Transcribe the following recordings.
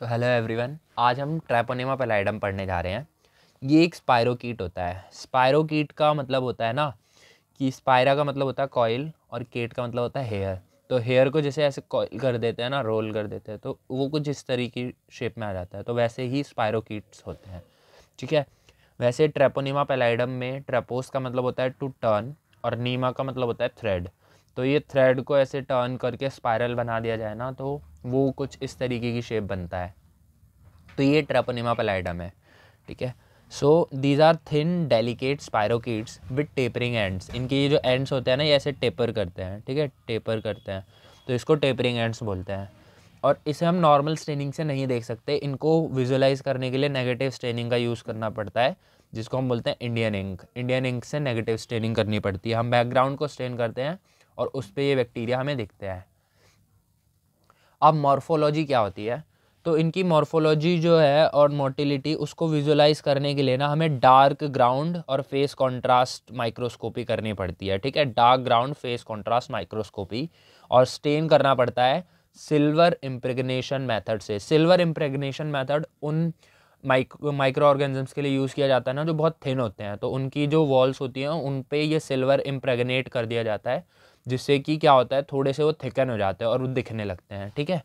Hello everyone, आज हम ट्रैपोनिमा पैलाइडम पढ़ने जा रहे हैं। ये एक स्पायरोकीट होता है। स्पायरोकीट का मतलब होता है ना कि स्पायरा का मतलब होता है कॉइल और कीट का मतलब होता है हेयर। तो हेयर को जैसे ऐसे कॉइल कर देते हैं ना, रोल कर देते हैं, तो वो कुछ इस तरीके की शेप में आ जाता है। तो वैसे ही स्पायरोकीट्स होते हैं, ठीक है। वैसे ट्रैपोनिमा पैलाइडम में ट्रैपोस का मतलब होता है टू टर्न और नीमा का मतलब होता है थ्रेड। तो ये थ्रेड को ऐसे टर्न करके स्पायरल बना दिया जाए ना, तो वो कुछ इस तरीके की शेप बनता है। तो ये ट्रैपोनिमा पैलाइडम है, ठीक है। So these are thin delicate spirochetes with tapering ends. इनके ये जो एंड्स होते हैं ना, ये ऐसे टेपर करते हैं, ठीक है, टेपर करते हैं, तो इसको टेपरिंग एंड्स बोलते हैं। और इसे हम नॉर्मल स्टेनिंग से नहीं देख सकते, इनको विजुअलाइज करने के लिए नेगेटिव स्टेनिंग का यूज़ करना पड़ता है, जिसको हम बोलते हैं इंडियन इंक। इंडियन इंक से नेगेटिव स्टेनिंग करनी पड़ती है। हम बैकग्राउंड को स्टेन करते हैं और उस पर ये बैक्टीरिया हमें दिखते हैं। अब मॉर्फोलॉजी क्या होती है, तो इनकी मॉर्फोलॉजी जो है और मोटिलिटी, उसको विजुअलाइज करने के लिए ना हमें डार्क ग्राउंड और फेस कॉन्ट्रास्ट माइक्रोस्कोपी करनी पड़ती है, ठीक है। Dark ground face contrast microscopy, और स्टेन करना पड़ता है सिल्वर इम्प्रेगनेशन मेथड से। सिल्वर इम्प्रेगनेशन मेथड उन माइक्रो ऑर्गेनिजम्स के लिए यूज़ किया जाता है ना जो बहुत थिन होते हैं, तो उनकी जो वॉल्स होती हैं उन पे ये सिल्वर इम्प्रेगनेट कर दिया जाता है, जिससे कि क्या होता है, थोड़े से वो थिकन हो जाते हैं और वो दिखने लगते हैं, ठीक है।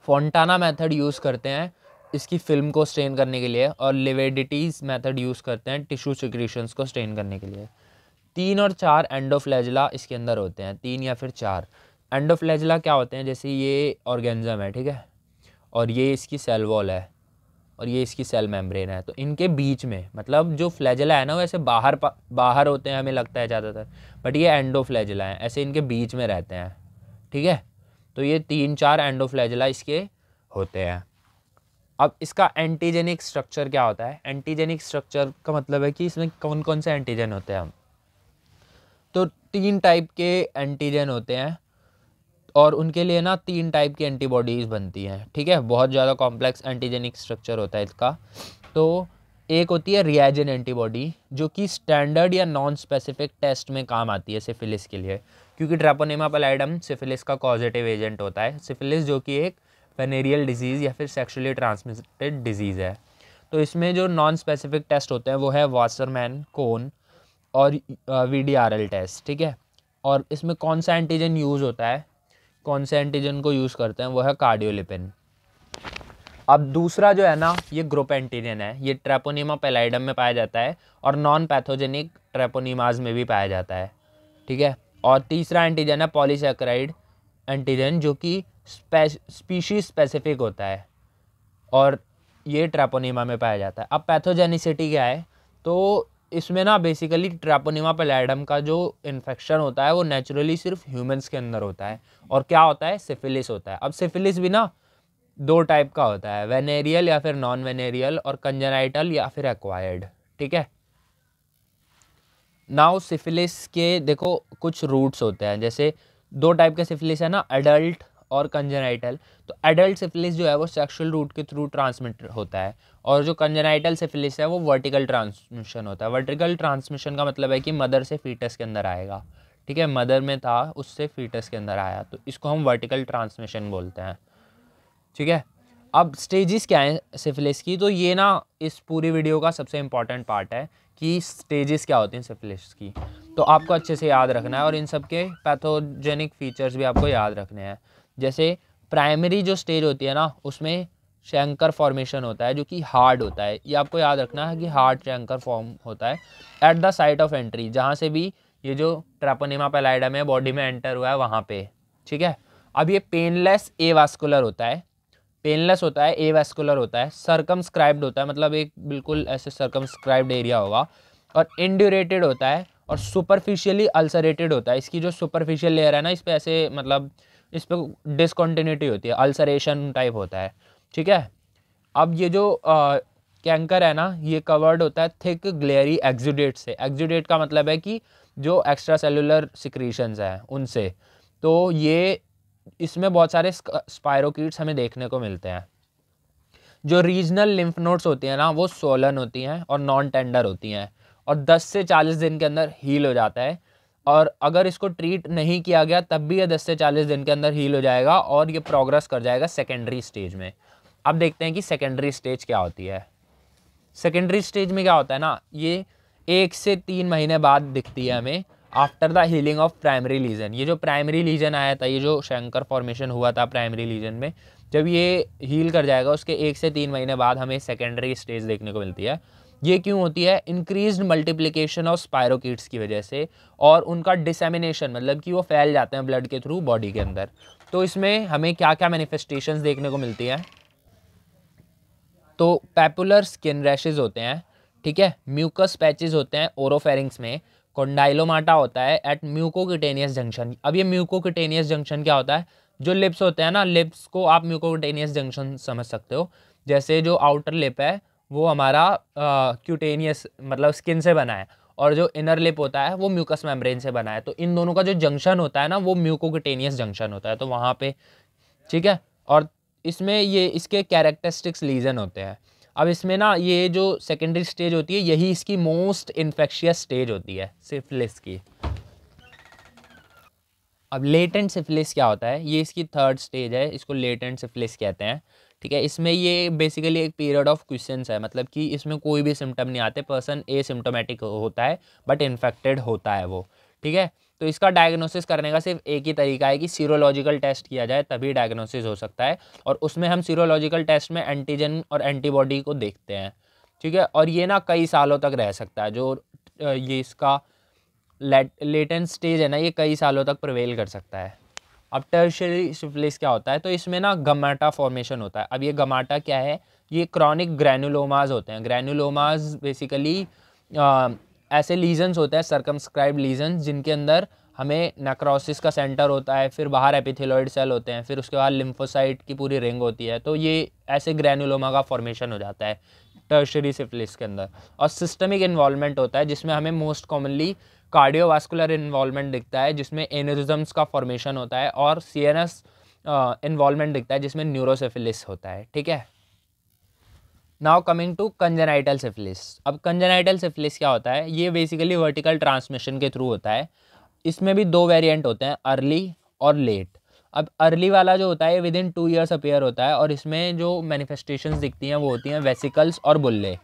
फोंटाना मेथड यूज़ करते हैं इसकी फिल्म को स्टेन करने के लिए, और लिवेडिटीज मेथड यूज़ करते हैं टिश्यू सिक्रीशंस को स्टेन करने के लिए। 3 और 4 एंडोफ्लैजिला इसके अंदर होते हैं, 3 या फिर 4 एंडोफ्लैजिला क्या होते हैं, जैसे ये ऑर्गेनिज्म है, ठीक है, और ये इसकी सेल वॉल है और ये इसकी सेल मेम्ब्रेन है। तो इनके बीच में, मतलब जो फ्लैजिला है ना, वो ऐसे बाहर होते हैं हमें लगता है ज़्यादातर, बट ये एंडोफ्लैजिला हैं, ऐसे इनके बीच में रहते हैं, ठीक है। तो ये 3-4 एंडोफ्लैजिला इसके होते हैं। अब इसका एंटीजेनिक स्ट्रक्चर क्या होता है। एंटीजेनिक स्ट्रक्चर का मतलब है कि इसमें कौन कौन से एंटीजन होते हैं। तो 3 टाइप के एंटीजन होते हैं और उनके लिए ना 3 टाइप की एंटीबॉडीज़ बनती हैं, ठीक है। बहुत ज़्यादा कॉम्प्लेक्स एंटीजेनिक स्ट्रक्चर होता है इसका। तो एक होती है रिएजेंट एंटीबॉडी, जो कि स्टैंडर्ड या नॉन स्पेसिफिक टेस्ट में काम आती है सिफिलिस के लिए, क्योंकि ट्रैपोनिमा पैलाइडम सिफिलिस का पॉजिटिव एजेंट होता है। सिफिलिस जो कि एक वेनेरियल डिजीज़ या फिर सेक्सुअली ट्रांसमिटेड डिजीज़ है। तो इसमें जो नॉन स्पेसिफिक टेस्ट होते हैं वो है वासरमैन, कोन और VDRL टेस्ट, ठीक है। और इसमें कौन सा एंटीजन यूज़ होता है, कौन से एंटीजन को यूज़ करते हैं, वो है कार्डियोलिपिन। अब दूसरा जो है ना, ये ग्रुप एंटीजन है, ये ट्रैपोनिमा पैलाइडम में पाया जाता है और नॉन पैथोजेनिक ट्रैपोनिमाज में भी पाया जाता है, ठीक है। और तीसरा एंटीजन है पॉलीसैकेराइड एंटीजन, जो कि स्पीशीज स्पेसिफिक होता है और ये ट्रैपोनिमा में पाया जाता है। अब पैथोजेनिसिटी क्या है, तो इसमें ना बेसिकली ट्रैपोनिमा पैलाइडम का जो इन्फेक्शन होता है वो नेचुरली सिर्फ ह्यूमंस के अंदर होता है, और क्या होता है, सिफिलिस होता है। अब सिफिलिस भी ना 2 टाइप का होता है, वेनेरियल या फिर नॉन वेनेरियल, और कंजेनाइटल या फिर एक्वायर्ड, ठीक है। नाउ सिफिलिस के देखो कुछ रूट्स होते हैं, जैसे 2 टाइप के सिफिलिस है ना, एडल्ट और कंजेनाइटल। तो एडल्ट सिफिलिस जो है वो सेक्सुअल रूट के थ्रू ट्रांसमिट होता है, और जो कंजेनाइटल सिफिलिस है वो वर्टिकल ट्रांसमिशन होता है। वर्टिकल ट्रांसमिशन का मतलब है कि मदर से फीटस के अंदर आएगा, ठीक है, मदर में था उससे फीटस के अंदर आया, तो इसको हम वर्टिकल ट्रांसमिशन बोलते हैं, ठीक है। अब स्टेजेस क्या हैं सिफिलिस की, तो ये ना इस पूरी वीडियो का सबसे इम्पॉर्टेंट पार्ट है कि स्टेजेस क्या होती हैं सिफिलिस की। तो आपको अच्छे से याद रखना है और इन सब के पैथोजेनिक फीचर्स भी आपको याद रखने हैं। जैसे प्राइमरी जो स्टेज होती है ना, उसमें शैंकर फॉर्मेशन होता है जो कि हार्ड होता है। ये आपको याद रखना है कि हार्ड शैंकर फॉर्म होता है at the site of entry, जहाँ से भी ये जो ट्रैपोनिमा पैलाइडम है बॉडी में एंटर हुआ है वहाँ पे, ठीक है। अब ये पेनलेस एवास्कुलर होता है, पेनलेस होता है, एवेस्कुलर होता है, सर्कमस्क्राइब्ड होता है, मतलब एक बिल्कुल ऐसे सर्कमस्क्राइब्ड एरिया होगा, और इंड्यूरेटेड होता है, और सुपरफिशियली अल्सरेटेड होता है। इसकी जो सुपरफिशियल लेयर है ना, इस पे ऐसे मतलब इस पे डिसकॉन्टिन्यूटी होती है, अल्सरेशन टाइप होता है, ठीक है। अब ये जो कैंकर है ना, ये कवर्ड होता है थिक ग्लेयरी एक्सुडेट से। एक्सुडेट का मतलब है कि जो एक्स्ट्रा सेलुलर सिक्रीशंस हैं उनसे। तो ये इसमें बहुत सारे स्पायरोकीट्स हमें देखने को मिलते हैं। जो रीजनल लिम्फ नोड्स होती हैं ना, वो सोलन होती हैं और नॉन टेंडर होती हैं, और 10 से 40 दिन के अंदर हील हो जाता है। और अगर इसको ट्रीट नहीं किया गया तब भी ये 10 से 40 दिन के अंदर हील हो जाएगा और ये प्रोग्रेस कर जाएगा सेकेंडरी स्टेज में। अब देखते हैं कि सेकेंडरी स्टेज क्या होती है। सेकेंडरी स्टेज में क्या होता है ना, ये 1 से 3 महीने बाद दिखती है हमें after the healing of primary lesion. ये जो प्राइमरी लीजन आया था, ये जो शंकर फॉर्मेशन हुआ था प्राइमरी लीजन में, जब ये हील कर जाएगा उसके 1 से 3 महीने बाद हमें सेकेंडरी स्टेज देखने को मिलती है। ये क्यों होती है? इंक्रीज्ड मल्टीप्लिकेशन ऑफ स्पायरोकीट्स की वजह से और उनका डिसेमिनेशन, मतलब कि वो फैल जाते हैं ब्लड के थ्रू बॉडी के अंदर। तो इसमें हमें क्या क्या मैनिफेस्टेशंस देखने को मिलती हैं? तो पैपुलर स्किन रैशेज होते हैं, ठीक है, म्यूकस पैचेस होते हैं ओरोफेरिंग्स में, कॉन्डाइलोमाटा होता है एट म्यूकोक्यूटेनियस जंक्शन। अब ये म्यूकोक्यूटेनियस जंक्शन क्या होता है? जो लिप्स होते हैं ना, लिप्स को आप म्यूकोक्यूटेनियस जंक्शन समझ सकते हो। जैसे जो आउटर लिप है वो हमारा क्यूटेनियस मतलब स्किन से बना है, और जो इनर लिप होता है वो म्यूकस मेम्ब्रेन से बना है। तो इन दोनों का जो जंक्शन होता है ना, वो म्यूकोक्यूटेनियस जंक्शन होता है, तो वहाँ पे, ठीक है। और इसमें ये इसके कैरेक्टरिस्टिक्स लीजन होते हैं। अब इसमें ना ये जो सेकेंडरी स्टेज होती है यही इसकी मोस्ट इन्फेक्शियस स्टेज होती है सिफिलिस की। अब लेटेंट सिफिलिस क्या होता है? ये इसकी थर्ड स्टेज है, इसको लेटेंट सिफिलिस कहते हैं, ठीक है। इसमें ये बेसिकली एक पीरियड ऑफ क्विसेंस है, मतलब कि इसमें कोई भी सिम्टम नहीं आते, पर्सन एसिम्टोमेटिक होता है बट इन्फेक्टेड होता है वो, ठीक है। तो इसका डायग्नोसिस करने का सिर्फ एक ही तरीका है कि सीरोलॉजिकल टेस्ट किया जाए, तभी डायग्नोसिस हो सकता है। और उसमें हम सीरोलॉजिकल टेस्ट में एंटीजन और एंटीबॉडी को देखते हैं, ठीक है। और ये ना कई सालों तक रह सकता है, जो ये इसका लेटेंट स्टेज है ना, ये कई सालों तक प्रिवेल कर सकता है। अब टर्शियरी सिफिलिस क्या होता है? तो इसमें ना गमाटा फॉर्मेशन होता है। अब ये गमाटा क्या है? ये क्रॉनिक ग्रैनुलोमाज होते हैं। ग्रैनुलोमाज बेसिकली ऐसे लीजन्स होते हैं, सर्कमस्क्राइब्ड लीजन्स, जिनके अंदर हमें नेक्रोसिस का सेंटर होता है, फिर बाहर एपिथेलॉइड सेल होते हैं, फिर उसके बाद लिम्फोसाइट की पूरी रिंग होती है। तो ये ऐसे ग्रैनुलोमा का फॉर्मेशन हो जाता है टर्शियरी सिफिलिस के अंदर। और सिस्टमिक इन्वॉल्वमेंट होता है, जिसमें हमें मोस्ट कॉमनली कार्डियोवास्कुलर इन्वॉल्वमेंट दिखता है, जिसमें एनेरिज्म्स का फॉर्मेशन होता है, और सीएनएस इन्वॉल्वमेंट दिखता है, जिसमें न्यूरोसिफिलिस होता है, ठीक है। Now coming to congenital syphilis. अब कंजेनाइटल सिफिलिस क्या होता है? ये बेसिकली वर्टिकल ट्रांसमिशन के थ्रू होता है। इसमें भी दो वेरिएंट होते हैं, अर्ली और लेट। अब अर्ली वाला जो होता है विद इन 2 ईयर्स अपीयर होता है, और इसमें जो मैनिफेस्टेशंस दिखती हैं वो होती हैं वेसिकल्स और बुल्ले।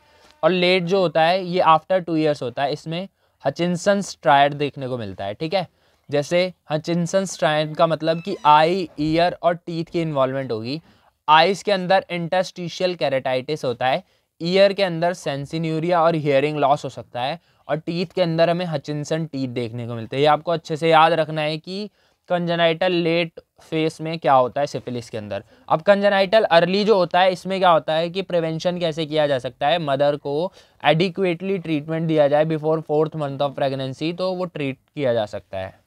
और लेट जो होता है ये आफ्टर 2 ईयर्स होता है, इसमें हचिनसन्स ट्रायड देखने को मिलता है, ठीक है। जैसे हचिनसन्स ट्रायड का मतलब कि आई, ईयर और टीथ की इन्वॉल्वमेंट होगी। आइज़ के अंदर इंटरस्टिशियल कैरेटाइटिस होता है, ईयर के अंदर सेंसिन्यूरिया और हियरिंग लॉस हो सकता है, और टीथ के अंदर हमें हचिनसन टीथ देखने को मिलते हैं। ये आपको अच्छे से याद रखना है कि कंजेनाइटल लेट फेस में क्या होता है सिफिलिस के अंदर। अब कंजेनाइटल अर्ली जो होता है, इसमें क्या होता है कि प्रिवेंशन कैसे किया जा सकता है? मदर को एडिक्वेटली ट्रीटमेंट दिया जाए before 4th month of pregnancy, तो वो ट्रीट किया जा सकता है।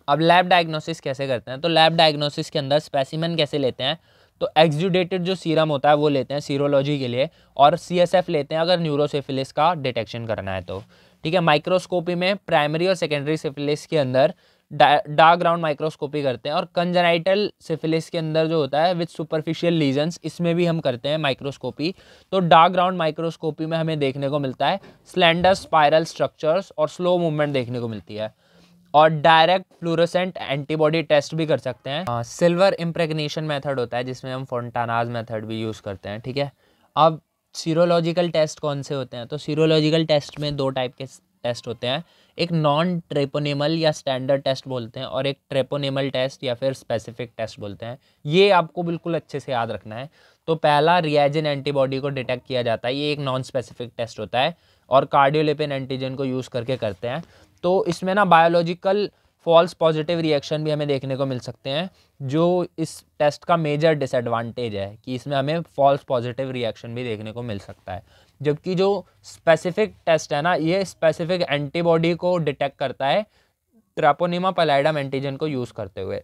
अब लैब डायग्नोसिस कैसे करते हैं? तो लैब डायग्नोसिस के अंदर स्पेसिमेन कैसे लेते हैं? तो एक्सुडेटेड जो सीरम होता है वो लेते हैं सीरोलॉजी के लिए, और सीएसएफ लेते हैं अगर न्यूरोसिफिलिस का डिटेक्शन करना है तो, ठीक है। माइक्रोस्कोपी में प्राइमरी और सेकेंडरी सिफिलिस के अंदर डार्क ग्राउंड माइक्रोस्कोपी करते हैं, और कंजेनाइटल सिफिलिस के अंदर जो होता है विद सुपरफिशियल लीजन्स, इसमें भी हम करते हैं माइक्रोस्कोपी। तो डार्क ग्राउंड माइक्रोस्कोपी में हमें देखने को मिलता है स्लेंडर स्पाइरल स्ट्रक्चर्स और स्लो मूवमेंट देखने को मिलती है। और डायरेक्ट फ्लोरोसेंट एंटीबॉडी टेस्ट भी कर सकते हैं। सिल्वर इम्प्रेगनेशन मेथड होता है, जिसमें हम फोंटानाज मेथड भी यूज़ करते हैं, ठीक है। अब सीरोलॉजिकल टेस्ट कौन से होते हैं? तो सीरोलॉजिकल टेस्ट में 2 टाइप के टेस्ट होते हैं, एक नॉन ट्रेपोनेमल या स्टैंडर्ड टेस्ट बोलते हैं, और एक ट्रेपोनेमल टेस्ट या फिर स्पेसिफिक टेस्ट बोलते हैं। ये आपको बिल्कुल अच्छे से याद रखना है। तो पहला रिएजेंट एंटीबॉडी को डिटेक्ट किया जाता है, ये एक नॉन स्पेसिफिक टेस्ट होता है, और कार्डियोलिपिन एंटीजन को यूज़ करके करते हैं। तो इसमें ना बायोलॉजिकल फॉल्स पॉजिटिव रिएक्शन भी हमें देखने को मिल सकते हैं, जो इस टेस्ट का मेजर डिसएडवांटेज है कि इसमें हमें फॉल्स पॉजिटिव रिएक्शन भी देखने को मिल सकता है। जबकि जो स्पेसिफिक टेस्ट है ना, ये स्पेसिफिक एंटीबॉडी को डिटेक्ट करता है ट्रेपोनेमा पैलाइडम एंटीजन को यूज़ करते हुए।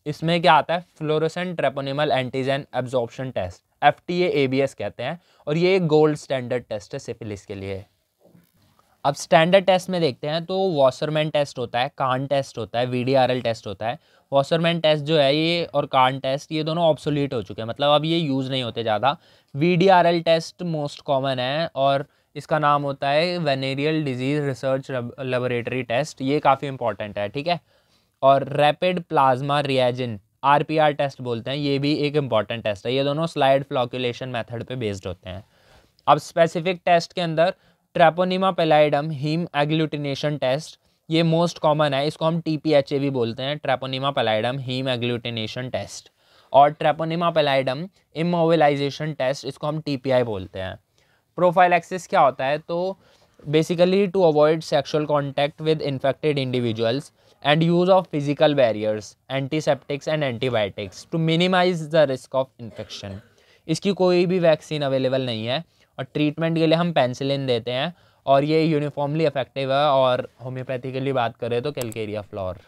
इसमें क्या आता है? Fluorescent treponemal antigen absorption test, FTA-ABS कहते हैं, और ये एक गोल्ड स्टैंडर्ड टेस्ट है सिफिलिस के लिए। अब स्टैंडर्ड टेस्ट में देखते हैं तो वॉसरमैन टेस्ट होता है, कान टेस्ट होता है, VDRL टेस्ट होता है। वॉसरमैन टेस्ट जो है ये और कान टेस्ट ये दोनों ऑब्सोलीट हो चुके हैं, मतलब अब ये यूज़ नहीं होते ज़्यादा। VDRL टेस्ट मोस्ट कॉमन है, और इसका नाम होता है venereal disease research laboratory test, ये काफ़ी इंपॉर्टेंट है, ठीक है। और rapid plasma reagin RPR test बोलते हैं, ये भी एक इम्पॉर्टेंट टेस्ट है। ये दोनों स्लाइड फ्लॉक्यूलेशन मेथड पे बेस्ड होते हैं। अब स्पेसिफिक टेस्ट के अंदर ट्रेपोनिमा पेलाइडम हीम एग्लूटिनेशन टेस्ट, ये मोस्ट कॉमन है, इसको हम TPHA भी बोलते हैं, ट्रेपोनिमा पेलाइडम हीम एग्लूटिनेशन टेस्ट। और ट्रेपोनिमा पेलाइडम इमोबिलाइजेशन टेस्ट, इसको हम TPI बोलते हैं। प्रोफाइलैक्सिस क्या होता है, तो basically to avoid sexual contact with infected individuals and use of physical barriers, antiseptics and antibiotics to minimize the risk of infection. इसकी कोई भी वैक्सीन अवेलेबल नहीं है और ट्रीटमेंट के लिए हम पेनिसिलिन देते हैं और ये यूनिफॉर्मली इफेक्टिव है। और होम्योपैथी के लिए बात करें तो कैलकेरिया फ्लोर।